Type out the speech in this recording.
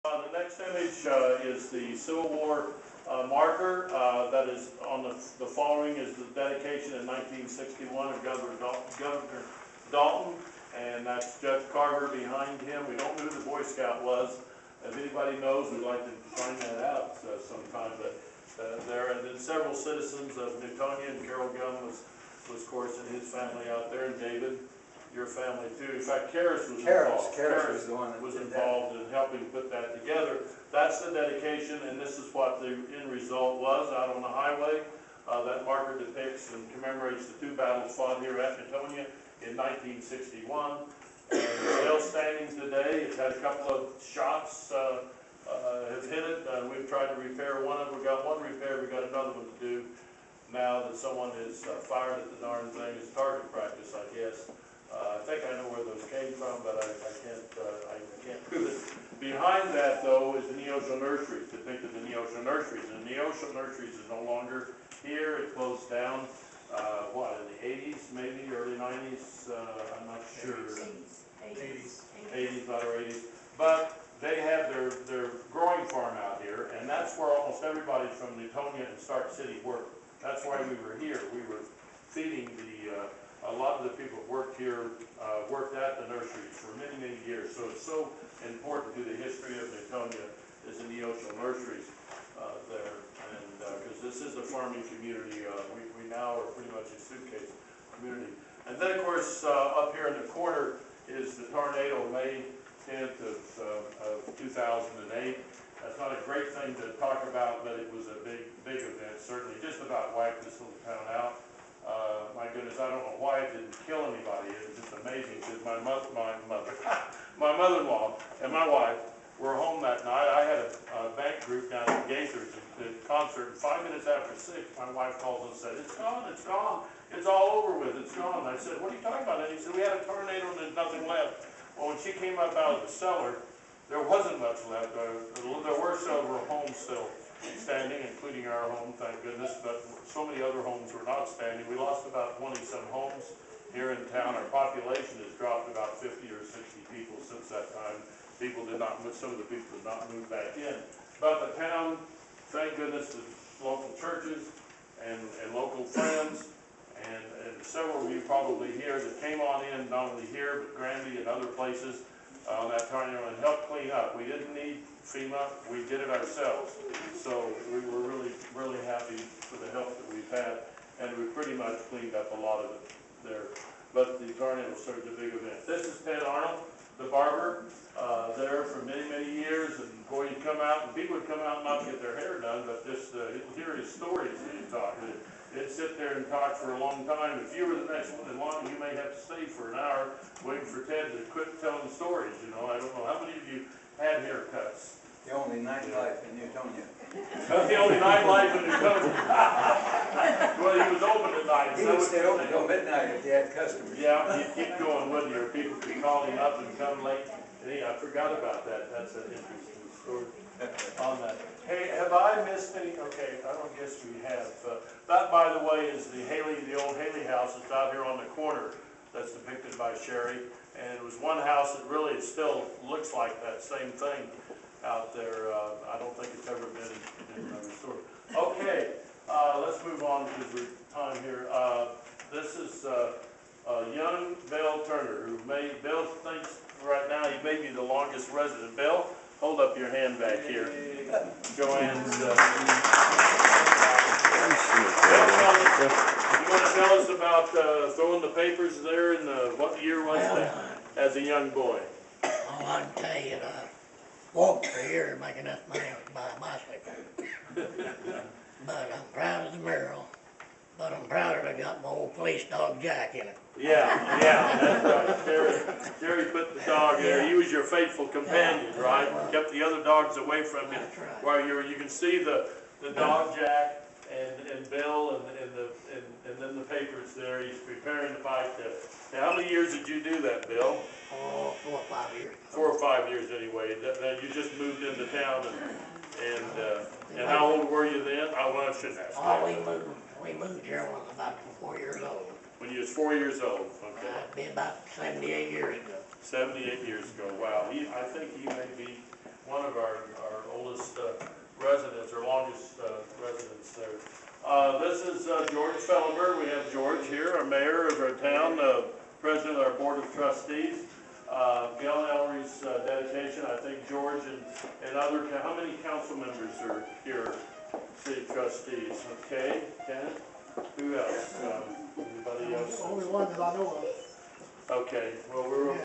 The next image is the Civil War marker that is on the following is the dedication in 1961 of Governor Dalton, and that's Judge Carver behind him. We don't know who the Boy Scout was. If anybody knows, we'd like to find that out sometime. But there, and then several citizens of Newtonia, and Carol Gunn was of course, and his family out there, and David, your family too. In fact, Karis was involved. Karis was the one that was involved in helping put that together. That's the dedication, and this is what the end result was out on the highway. That marker depicts and commemorates the two battles fought here at Newtonia in 1961. And it's still standing today. It's had a couple of shots have hit it. We've tried to repair one of them. We got one repaired. We got another one to do now that someone has fired at the darn thing. It's target practice, I guess. I think I know where those came from, but I can't prove it. Behind that, though, is the Neosho Nurseries, depicted the Neosho Nurseries. And the Neosho Nurseries is no longer here. It closed down, what, in the 80s, maybe, early 90s? I'm not sure. 80s, about our 80s. But they have their growing farm out here, and that's where almost everybody from Newtonia and Stark City worked. That's why we were here. We were feeding a lot of the people who worked here, worked at the nurseries for many, many years. So it's so important to the history of Newtonia is the Neosho Nurseries there. And because this is a farming community, we now are pretty much a suitcase community. And then, of course, up here in the corner is the tornado May 10th of 2008. That's not a great thing to talk about, but it was a big event, certainly. Just about wiped this little town out. My goodness, I don't know why it didn't kill anybody. It was just amazing because my mother-in-law and my wife were home that night. I had a bank group down at Gaithers at concert. 5 minutes after 6, my wife calls and said, "It's gone, it's gone. It's all over with, it's gone." I said, "What are you talking about?" And he said, "We had a tornado and there's nothing left." Well, when she came up out of the cellar, there wasn't much left. There were several homes still standing, including our home, thank goodness, but so many other homes were not standing. We lost about 20-some homes here in town. Our population has dropped about 50 or 60 people since that time. People did not move, some of the people did not move back in. But the town, thank goodness, the local churches and local friends, and several of you probably here that came on in, not only here, but Granby and other places on that tornado and helped clean up. We didn't need FEMA, we did it ourselves. So we were really, really happy for the help that we've had, and we pretty much cleaned up a lot of it there. But the tornado served a big event. This is Ted Arnold, the barber, there for many, many years, and boy, he'd come out, and people would come out not to get their hair done, but just hear his stories that he'd talk. They'd sit there and talk for a long time. If you were the next one in line, you may have to stay for an hour waiting for Ted to quit telling stories, you know. I don't know, how many of you had haircuts? The only nightlife in Newtonia. The only nightlife in Newtonia. Well, he was open at night. He would stay open until midnight if he had customers. Yeah, he'd keep going, wouldn't you? Or people could call him up and come late. And I forgot about that. That's an interesting story on that. Hey, have I missed any? Okay, I don't guess we have. That, by the way, is the old Haley house that's out here on the corner. That's depicted by Sherry. And it was one house that really still looks like that same thing out there. I don't think it's ever been restored. Okay, let's move on because we're time here. This is young Bill Turner, who Bill thinks right now he may be the longest resident. Bill, hold up your hand back here. Joanne's. You want to tell us about throwing the papers there in what year was that as a young boy? Oh, I can tell you, walked for here to make enough money to buy a bicycle. But I'm proud of the mural. But I'm prouder I got my old police dog Jack in it. Yeah, that's right. Sherry put the dog there. He was your faithful companion, right? Kept the other dogs away from you. That's right. While you can see the dog Jack and Bill and then the papers there. He's preparing the bike there. Now, how many years did you do that, Bill? Oh, 4 or 5 years. 4 or 5 years anyway. Then you just moved into town and how old were you then? Well, I shouldn't ask. Oh, we moved here when I was about 4 years old. When you was 4 years old, okay. That'd be about 78 years ago. 78 years ago, wow. I think he may be one of our oldest residents, or longest residents there. This is George Fellenberg. We have George here, our mayor of our town, president of our board of trustees. Gail Ellery's dedication, I think George and other, how many council members are here? City trustees, okay, Ken? Who else? Anybody else? Only one that I know of. Okay, well, we're